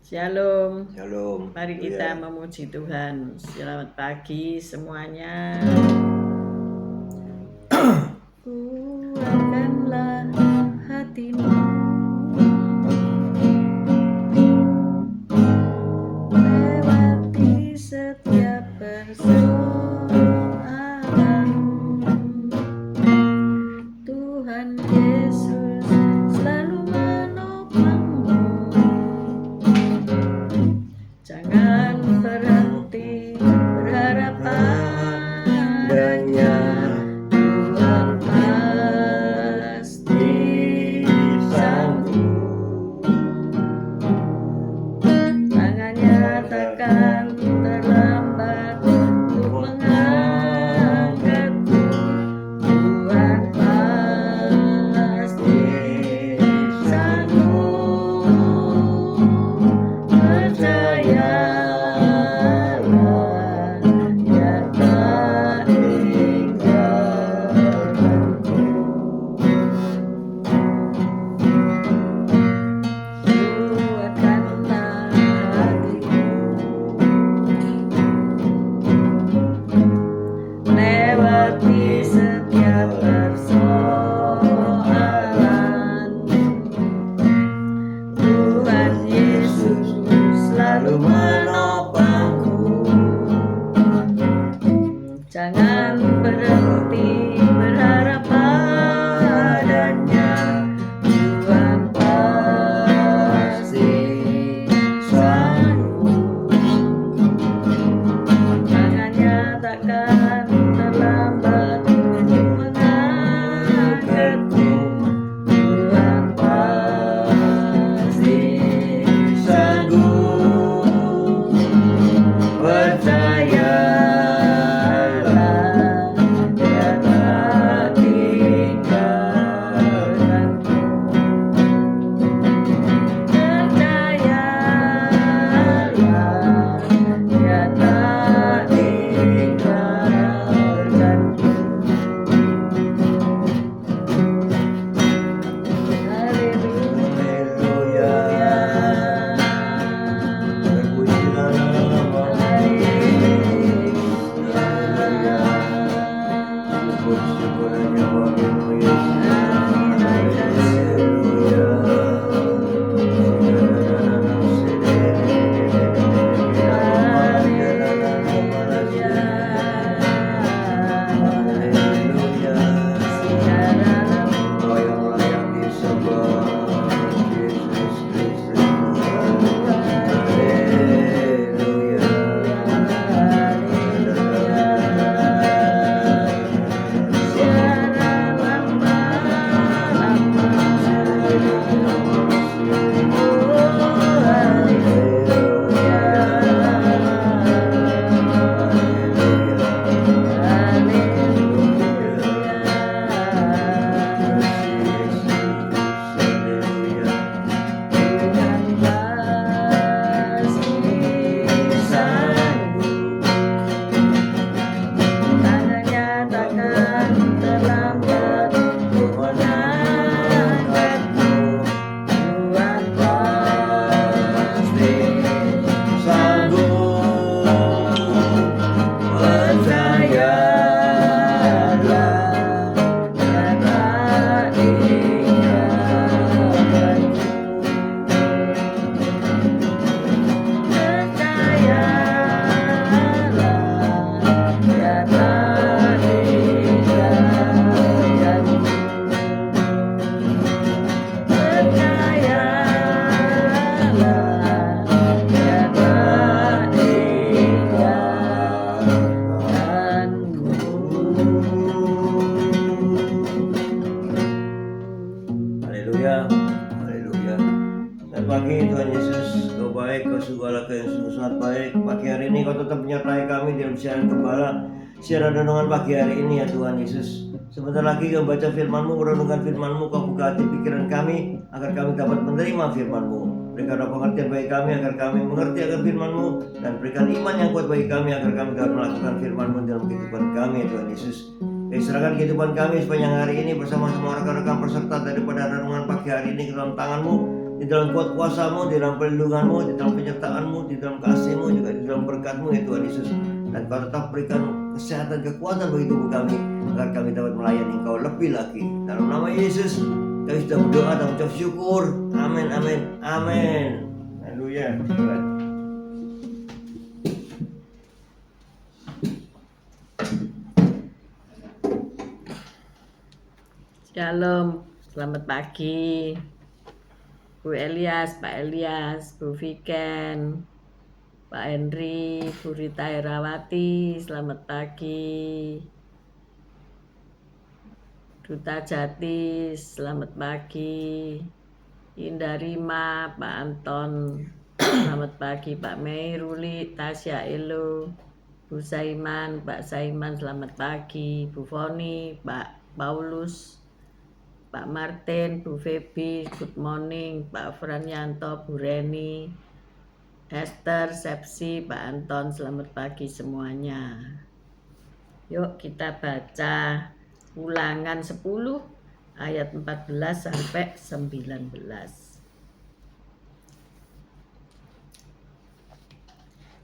Shalom. Shalom. Mari kita memuji Tuhan. Selamat pagi semuanya. Kuatkanlah hatimu, lewati setiap persoalan. Tuhan Yesus selalu menopangmu. Jangan berhenti berharap padanya. Tuhan pasti sanggup. Tangannya takkan terlambat untuk mengangkatmu. Tuhan pasti sanggup. Percayalah, Dia tak tinggalkanmu. Kuatkanlah hatimu, lewati setiap persoalan. Tuhan Yesus selalu menopangmu. Jangan berhenti berharap padanya. Tuhan pasti sanggup. Tangannya takkan terlambat untuk mengangkatmu. Tuhan pasti sanggup. Percayalah, Dia tak tinggalkanmu. Percayalah, Dia tak tinggalkanmu. Haleluya. Terpujilah nama bersyukur hanya bagimu Yesus. Haleluya. Kau yang layak disembah, Yesus Kristus. Haleluya. Tangannya takkan terlambat untuk mengangkatmu. Tuhan pasti sanggup. Percayalah, Dia tak tinggalkanmu. Percayalah, Dia tak tinggalkanmu. Percayalah, Dia tak tinggalkanmu. Haleluya. Haleluya. Selamat pagi Tuhan Yesus, Kau baik, Kau segala yang sungguh sangat baik. Pagi hari ini Kau tetap menyertai kami dalam siaran gembala, siaran renungan pagi hari ini ya Tuhan Yesus. Sebentar lagi Kau baca firman-Mu, merenungkan firman-Mu, Kau buka hati pikiran kami agar kami dapat menerima firman-Mu. Berikanlah pengertian bagi kami agar kami mengerti akan firman-Mu, dan berikan iman yang kuat bagi kami agar kami dapat melakukan firman-Mu dalam kehidupan kami ya Tuhan Yesus. Serahkan kehidupan kami sepanjang hari ini bersama semua rekan-rekan peserta daripada renungan pagi hari ini ke dalam tangan-Mu. di dalam kuat kuasamu, di dalam perlindunganmu, di dalam penyertaanmu, di dalam kasihmu, juga di dalam berkatmu ya Tuhan Yesus. Dan Kau tetap berikan kesehatan, kekuatan bagi tubuh kami, agar kami dapat melayani Engkau lebih lagi. Dalam nama Yesus kami sudah berdoa dan mengucap syukur. Amin, amin, amin. Haleluya. Shalom, selamat pagi Bu Elias, Pak Elias, Bu Viken, Pak Henry, Bu Rita Herawati, selamat pagi. Duta Jatis, selamat pagi. Indah Rima, Pak Anton, selamat pagi. Pak Mei, Ruli, Tasya, Elo, Bu Saiman, Pak Saiman, selamat pagi. Bu Foni, Pak Paulus, Pak Martin, Bu Feby, good morning. Pak Franyanto, Bu Reni, Esther, Sepsi, Pak Anton, selamat pagi semuanya. Yuk kita baca Ulangan 10 ayat 14 sampai 19.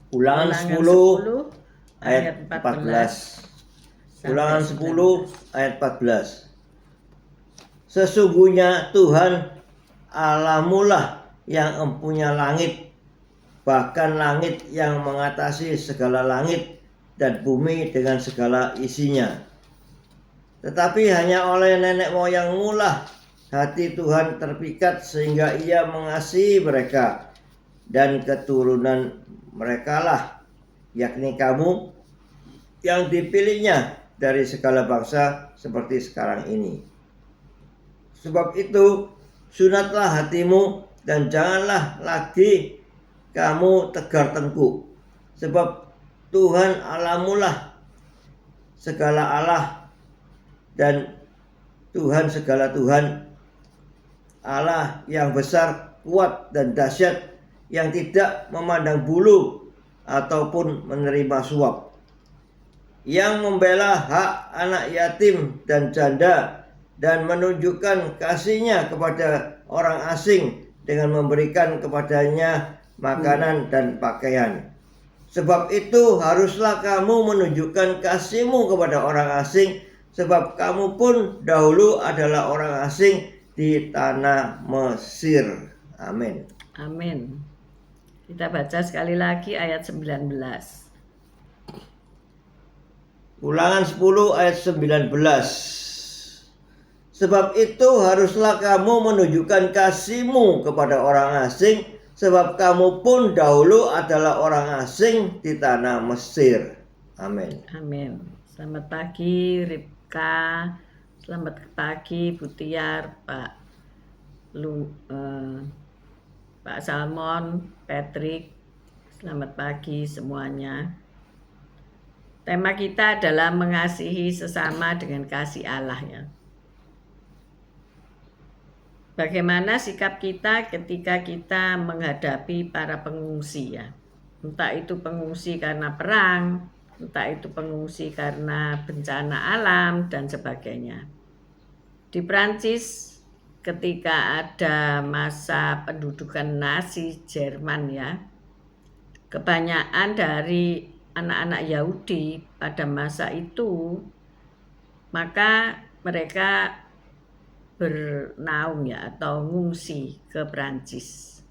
Ulangan 10 ayat 14. Ulangan 10 ayat 14. Sesungguhnya Tuhan Allahmu lah yang empunya langit, bahkan langit yang mengatasi segala langit dan bumi dengan segala isinya. Tetapi hanya oleh nenek moyangmu lah hati Tuhan terpikat sehingga Ia mengasihi mereka, dan keturunan mereka lah, yakni kamu yang dipilihnya dari segala bangsa seperti sekarang ini. Sebab itu sunatlah hatimu dan janganlah lagi kamu tegar tengkuk. Sebab Tuhan Allahmu lah segala Allah dan Tuhan segala Tuhan, Allah yang besar, kuat dan dahsyat, yang tidak memandang bulu ataupun menerima suap, yang membela hak anak yatim dan janda, dan menunjukkan kasih-Nya kepada orang asing dengan memberikan kepadanya makanan dan pakaian. Sebab itu haruslah kamu menunjukkan kasih-Mu kepada orang asing, sebab kamu pun dahulu adalah orang asing di tanah Mesir. Amin. Amin. Kita baca sekali lagi ayat 19. Ulangan 10 ayat 19. Sebab itu haruslah kamu menunjukkan kasih-Mu kepada orang asing, sebab kamu pun dahulu adalah orang asing di tanah Mesir. Amin. Amin. Selamat pagi Ripka, selamat pagi Bu Tiar, Pak Salmon, Patrick, selamat pagi semuanya. Tema kita adalah mengasihi sesama dengan kasih Allah ya. Bagaimana sikap kita ketika kita menghadapi para pengungsi ya. Entah itu pengungsi karena perang, entah itu pengungsi karena bencana alam dan sebagainya. Di Prancis ketika ada masa pendudukan Nazi Jerman ya, kebanyakan dari anak-anak Yahudi pada masa itu, maka mereka bernaung ya atau ngungsi ke Prancis.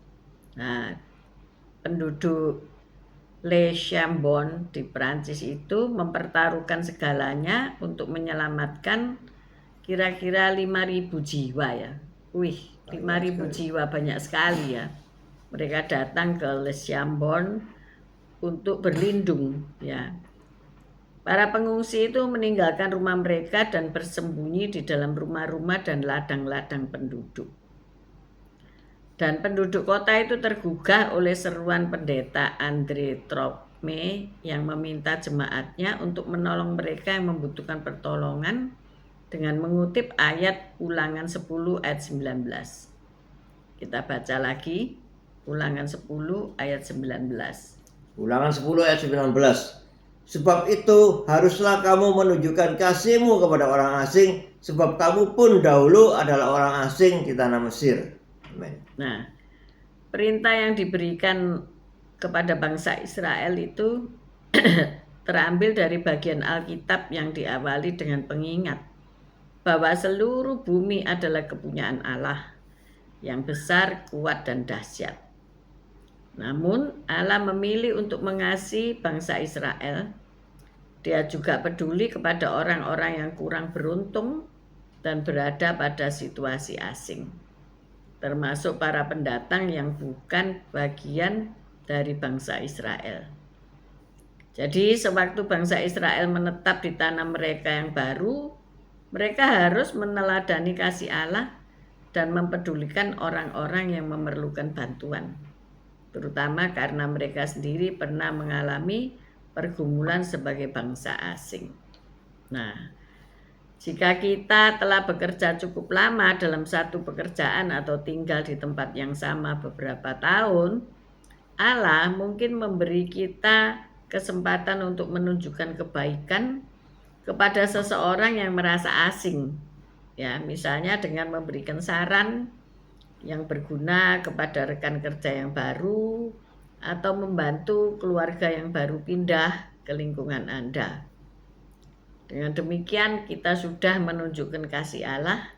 Nah, penduduk Le Chambon di Prancis itu mempertaruhkan segalanya untuk menyelamatkan kira-kira 5.000 jiwa ya. 5.000 jiwa banyak sekali ya. Mereka datang ke Le Chambon untuk berlindung ya. Para pengungsi itu meninggalkan rumah mereka dan bersembunyi di dalam rumah-rumah dan ladang-ladang penduduk. Dan penduduk kota itu tergugah oleh seruan pendeta Andre Trocme yang meminta jemaatnya untuk menolong mereka yang membutuhkan pertolongan dengan mengutip ayat Ulangan 10 ayat 19. Kita baca lagi Ulangan 10 ayat 19. Ulangan 10 ayat 19. Sebab itu haruslah kamu menunjukkan kasih-Mu kepada orang asing, sebab kamu pun dahulu adalah orang asing di tanah Mesir. Amin. Nah, perintah yang diberikan kepada bangsa Israel itu terambil dari bagian Alkitab yang diawali dengan pengingat bahwa seluruh bumi adalah kepunyaan Allah yang besar, kuat, dan dahsyat. Namun Allah memilih untuk mengasihi bangsa Israel. Dia juga peduli kepada orang-orang yang kurang beruntung dan berada pada situasi asing, termasuk para pendatang yang bukan bagian dari bangsa Israel. Jadi sewaktu bangsa Israel menetap di tanah mereka yang baru, mereka harus meneladani kasih Allah dan mempedulikan orang-orang yang memerlukan bantuan, terutama karena mereka sendiri pernah mengalami pergumulan sebagai bangsa asing. Nah, jika kita telah bekerja cukup lama dalam satu pekerjaan atau tinggal di tempat yang sama beberapa tahun, Allah mungkin memberi kita kesempatan untuk menunjukkan kebaikan kepada seseorang yang merasa asing. Ya, misalnya dengan memberikan saran yang berguna kepada rekan kerja yang baru atau membantu keluarga yang baru pindah ke lingkungan Anda. Dengan demikian kita sudah menunjukkan kasih Allah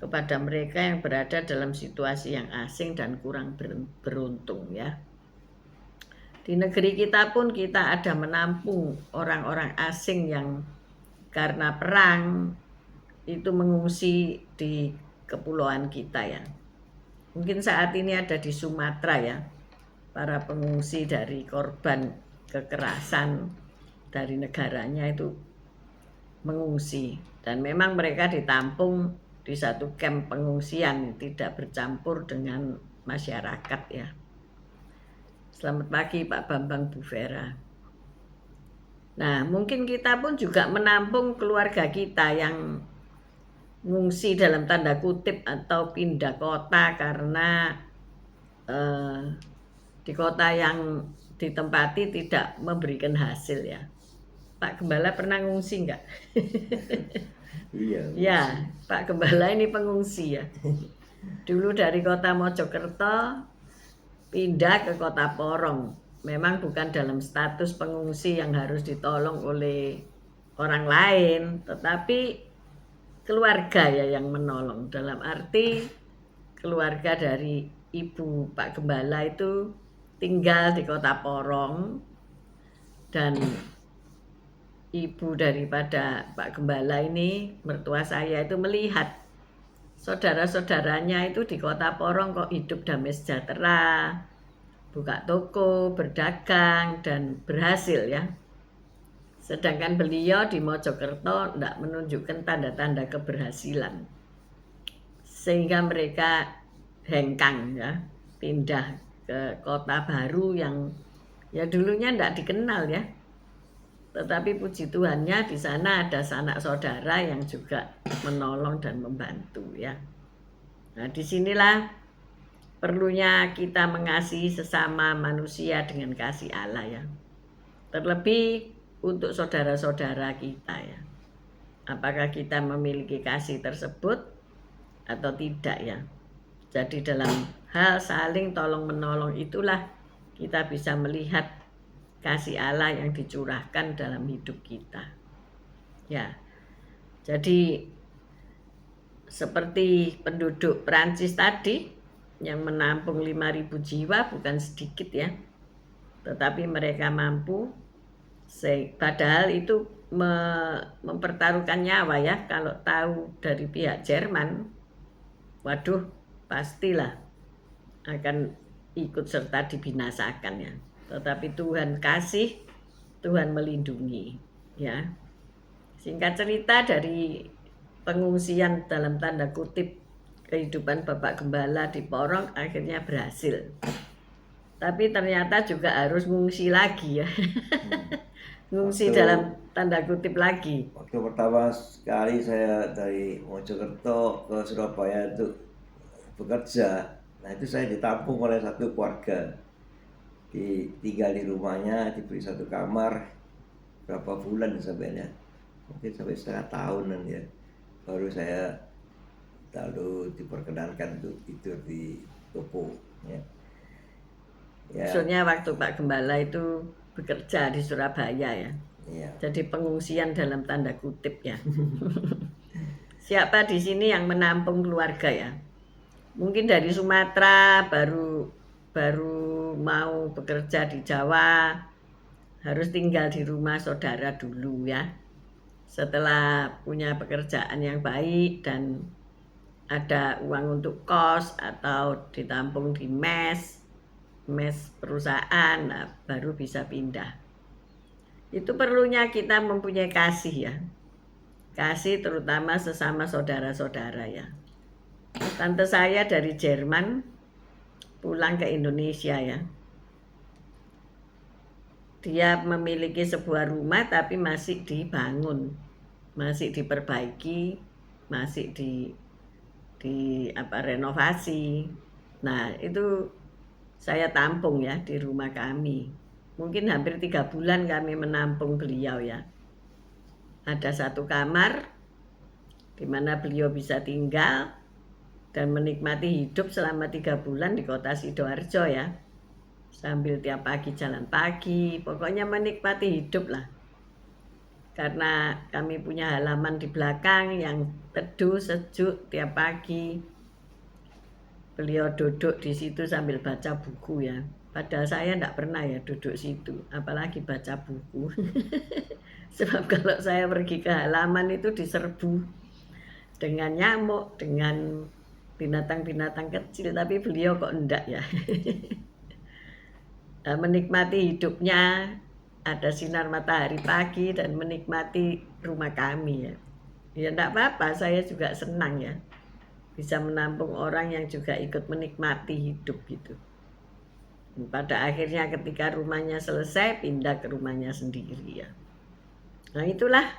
kepada mereka yang berada dalam situasi yang asing dan kurang beruntung ya. Di negeri kita pun kita ada menampung orang-orang asing yang karena perang itu mengungsi di kepulauan kita ya. Mungkin saat ini ada di Sumatera ya, para pengungsi dari korban kekerasan dari negaranya itu mengungsi. Dan memang mereka ditampung di satu kamp pengungsian, tidak bercampur dengan masyarakat ya. Selamat pagi Pak Bambang Bu Vera. Nah, mungkin kita pun juga menampung keluarga kita yang ngungsi dalam tanda kutip atau pindah kota karena di kota yang ditempati tidak memberikan hasil ya. Pak Gembala pernah ngungsi enggak? Iya. Ya, Pak Gembala ini pengungsi ya. Dulu dari kota Mojokerto pindah ke kota Porong. Memang bukan dalam status pengungsi yang harus ditolong oleh orang lain, tetapi keluarga ya yang menolong. Dalam arti keluarga dari ibu Pak Gembala itu tinggal di kota Porong dan ibu daripada Pak Gembala ini, mertua saya itu melihat saudara-saudaranya itu di kota Porong kok hidup damai sejahtera, buka toko, berdagang dan berhasil ya. Sedangkan beliau di Mojokerto tidak menunjukkan tanda-tanda keberhasilan. Sehingga mereka hengkang ya, pindah ke kota baru yang ya dulunya tidak dikenal ya. Tetapi puji Tuhannya di sana ada sanak saudara yang juga menolong dan membantu ya. Nah, disinilah perlunya kita mengasihi sesama manusia dengan kasih Allah ya. Terlebih untuk saudara-saudara kita ya. Apakah kita memiliki kasih tersebut atau tidak ya. Jadi dalam hal saling tolong menolong itulah kita bisa melihat kasih Allah yang dicurahkan dalam hidup kita. Ya. Jadi seperti penduduk Prancis tadi yang menampung 5.000 jiwa bukan sedikit ya. Tetapi mereka mampu, padahal itu mempertaruhkan nyawa ya. Kalau tahu dari pihak Jerman, waduh pastilah akan ikut serta dibinasakan ya. Tetapi Tuhan kasih, Tuhan melindungi ya. Singkat cerita dari pengungsian dalam tanda kutip kehidupan Bapak Gembala di Porong akhirnya berhasil. Tapi ternyata juga harus ngungsi lagi ya. Ngungsi dalam tanda kutip lagi. Waktu pertama sekali saya dari Mojokerto ke Surabaya itu bekerja, nah itu saya ditampung oleh satu keluarga, tinggal di rumahnya, diberi satu kamar, berapa bulan sampainya, mungkin sampai setengah tahunan ya, baru saya lalu diperkenankan untuk tidur di toko ya. Ya, Maksudnya waktu Pak Gembala itu bekerja di Surabaya ya. iya. Jadi pengungsian dalam tanda kutip ya. Siapa di sini yang menampung keluarga ya? Mungkin dari Sumatera baru baru mau bekerja di Jawa, harus tinggal di rumah saudara dulu ya. Setelah punya pekerjaan yang baik dan ada uang untuk kos atau ditampung di mes perusahaan, nah, baru bisa pindah. Itu perlunya kita mempunyai kasih ya. Kasih terutama sesama saudara-saudara ya. Tante saya dari Jerman pulang ke Indonesia ya. Dia memiliki sebuah rumah tapi masih dibangun, masih diperbaiki, masih di renovasi. Nah, itu saya tampung ya di rumah kami. Mungkin hampir 3 bulan kami menampung beliau ya. Ada satu kamar di mana beliau bisa tinggal dan menikmati hidup selama 3 bulan di kota Sidoarjo ya. Sambil tiap pagi jalan pagi, pokoknya menikmati hidup lah. Karena kami punya halaman di belakang yang teduh, sejuk tiap pagi. Beliau duduk di situ sambil baca buku ya. Padahal saya tidak pernah ya duduk situ, apalagi baca buku. Sebab kalau saya pergi ke halaman itu diserbu dengan nyamuk, dengan binatang-binatang kecil, tapi beliau kok enggak ya. Menikmati hidupnya, ada sinar matahari pagi dan menikmati rumah kami ya. Ya enggak apa-apa, saya juga senang ya. Bisa menampung orang yang juga ikut menikmati hidup gitu. Pada akhirnya ketika rumahnya selesai, pindah ke rumahnya sendiri ya. Nah itulah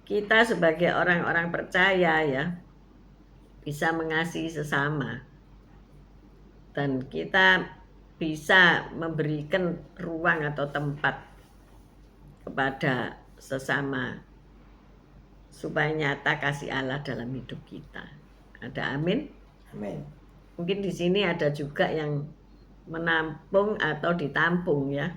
kita sebagai orang-orang percaya ya, bisa mengasihi sesama. Dan kita bisa memberikan ruang atau tempat kepada sesama supaya nyata kasih Allah dalam hidup kita. Ada amin? Amin. Mungkin di sini ada juga yang menampung atau ditampung ya.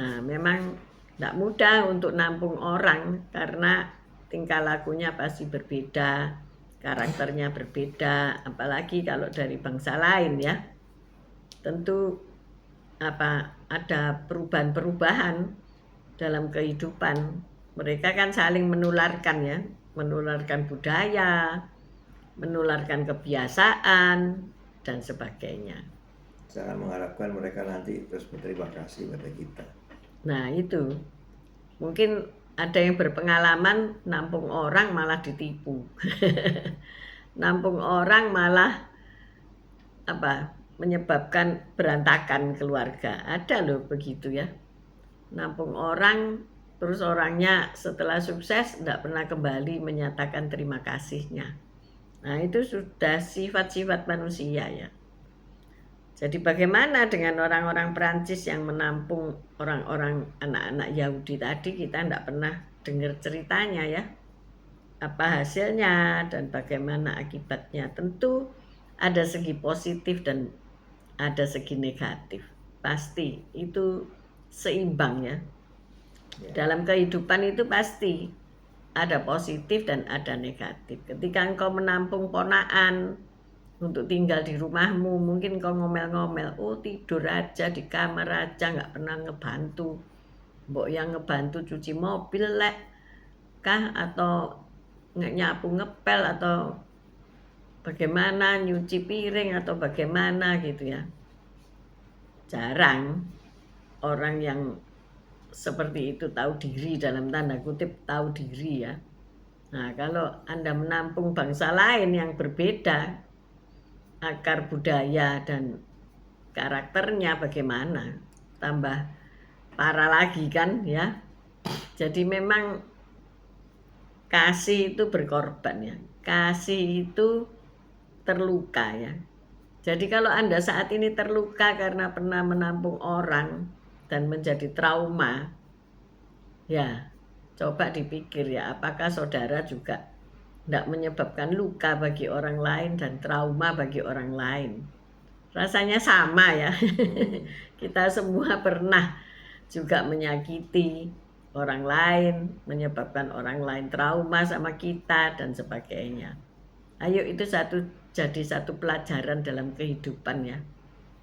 Nah, memang tidak mudah untuk nampung orang karena tingkah lakunya pasti berbeda, karakternya berbeda, apalagi kalau dari bangsa lain ya. Tentu ada perubahan-perubahan dalam kehidupan. Mereka kan saling menularkan ya, menularkan budaya, menularkan kebiasaan dan sebagainya. Jangan mengharapkan mereka nanti terus berterima kasih pada kita. Nah itu mungkin ada yang berpengalaman nampung orang malah ditipu. Nampung orang malah menyebabkan berantakan keluarga. Ada loh begitu ya. Nampung orang terus orangnya setelah sukses tidak pernah kembali menyatakan terima kasihnya. Nah itu sudah sifat-sifat manusia ya. Jadi bagaimana dengan orang-orang Perancis yang menampung orang-orang anak-anak Yahudi tadi, kita tidak pernah dengar ceritanya ya. Apa hasilnya dan bagaimana akibatnya. Tentu ada segi positif dan ada segi negatif. Pasti itu seimbang ya. Dalam kehidupan itu pasti ada positif dan ada negatif. Ketika engkau menampung ponaan untuk tinggal di rumahmu, mungkin kau ngomel-ngomel, oh tidur aja di kamar aja, nggak pernah ngebantu. Mbok yang ngebantu cuci mobil lek kah, atau nyapu ngepel, atau bagaimana nyuci piring, atau bagaimana gitu ya. Jarang orang yang seperti itu tahu diri, dalam tanda kutip tahu diri ya. Nah kalau Anda menampung bangsa lain yang berbeda akar budaya dan karakternya bagaimana, tambah parah lagi kan ya. Jadi memang kasih itu berkorban ya, kasih itu terluka ya. Jadi kalau Anda saat ini terluka karena pernah menampung orang dan menjadi trauma, ya coba dipikir ya, apakah saudara juga tidak menyebabkan luka bagi orang lain dan trauma bagi orang lain. rasanya sama ya. Hmm. Kita semua pernah juga menyakiti orang lain, menyebabkan orang lain trauma sama kita dan sebagainya. Ayo itu jadi satu pelajaran dalam kehidupan ya.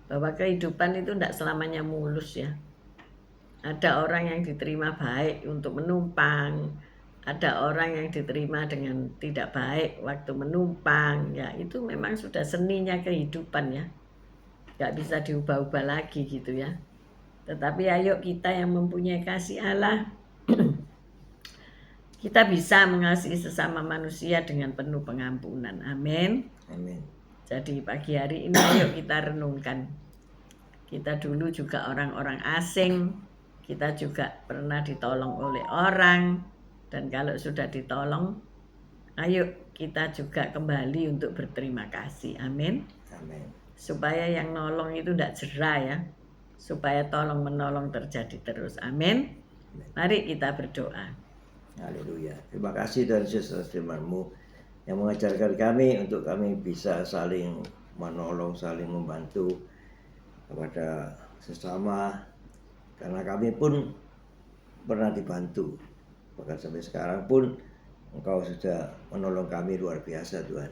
Bahwa kehidupan itu tidak selamanya mulus ya. Ada orang yang diterima baik untuk menumpang, ada orang yang diterima dengan tidak baik waktu menumpang. Ya itu memang sudah seninya kehidupan ya. Gak bisa diubah-ubah lagi gitu ya. Tetapi ayo kita yang mempunyai kasih Allah, kita bisa mengasihi sesama manusia dengan penuh pengampunan. Amin. Amin. Jadi pagi hari ini ayo kita renungkan. Kita dulu juga orang-orang asing, kita juga pernah ditolong oleh orang. Dan kalau sudah ditolong, ayo kita juga kembali untuk berterima kasih. Amin. Amin. Supaya yang nolong itu tidak jerah ya. Supaya tolong menolong terjadi terus. Amin. Mari kita berdoa. Haleluya. Terima kasih Tuhan Yesus atas firman-Mu yang mengajarkan kami untuk kami bisa saling menolong, saling membantu kepada sesama, karena kami pun pernah dibantu. Bahkan sampai sekarang pun Engkau sudah menolong kami luar biasa Tuhan.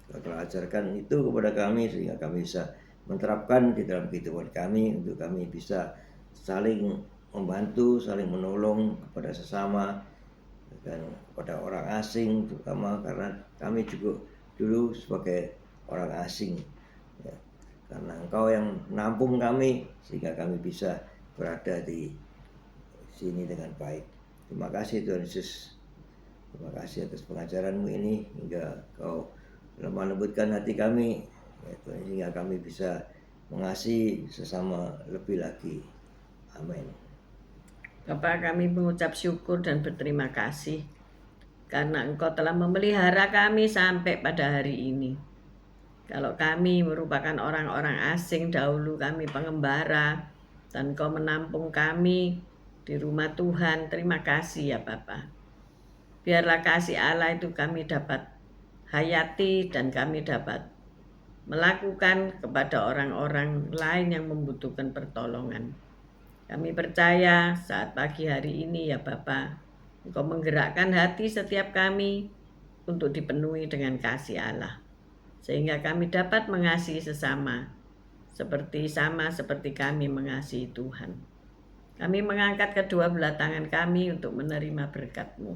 Engkau telah ajarkan itu kepada kami sehingga kami bisa menerapkan di dalam kehidupan kami untuk kami bisa saling membantu, saling menolong kepada sesama dan kepada orang asing, terutama karena kami juga dulu sebagai orang asing ya. Karena Engkau yang menampung kami sehingga kami bisa berada di sini dengan baik. Terima kasih Tuhan Yesus. Terima kasih atas pengajaran-Mu ini hingga Kau lemah lembutkan hati kami ya Tuhan, sehingga kami bisa mengasihi sesama lebih lagi. Amin. Bapa, kami mengucap syukur dan berterima kasih karena Engkau telah memelihara kami sampai pada hari ini. Kalau kami merupakan orang-orang asing, dahulu kami pengembara, dan Engkau menampung kami di rumah Tuhan. Terima kasih ya Bapa. Biarlah kasih Allah itu kami dapat hayati dan kami dapat melakukan kepada orang-orang lain yang membutuhkan pertolongan. Kami percaya saat pagi hari ini ya Bapa, Engkau menggerakkan hati setiap kami untuk dipenuhi dengan kasih Allah. Sehingga kami dapat mengasihi sesama, seperti kami mengasihi Tuhan. Kami mengangkat kedua belah tangan kami untuk menerima berkat-Mu.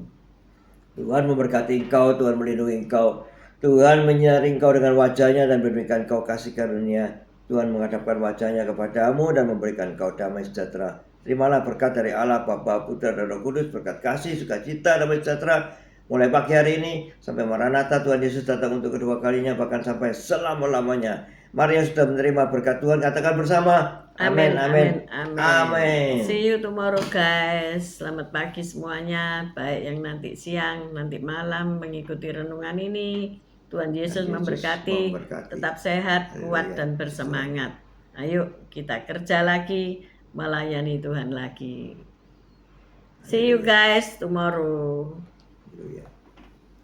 Tuhan memberkati engkau, Tuhan melindungi engkau, Tuhan menyinari engkau dengan wajahnya dan memberikan engkau kasih karunia. Tuhan menghadapkan wajahnya kepadamu dan memberikan engkau damai sejahtera. Terimalah berkat dari Allah, Bapa, Putra, dan Roh Kudus, berkat kasih, sukacita, damai sejahtera, mulai pagi hari ini sampai Maranatha Tuhan Yesus datang untuk kedua kalinya, bahkan sampai selama-lamanya. Mari yang sudah menerima berkat Tuhan, katakan bersama, amin, amin, amin. See you tomorrow guys. Selamat pagi semuanya, baik yang nanti siang, nanti malam mengikuti renungan ini. Tuhan Yesus memberkati, tetap sehat, kuat, dan bersemangat. Ayo kita kerja lagi, melayani Tuhan lagi. See you guys tomorrow. Haleluya.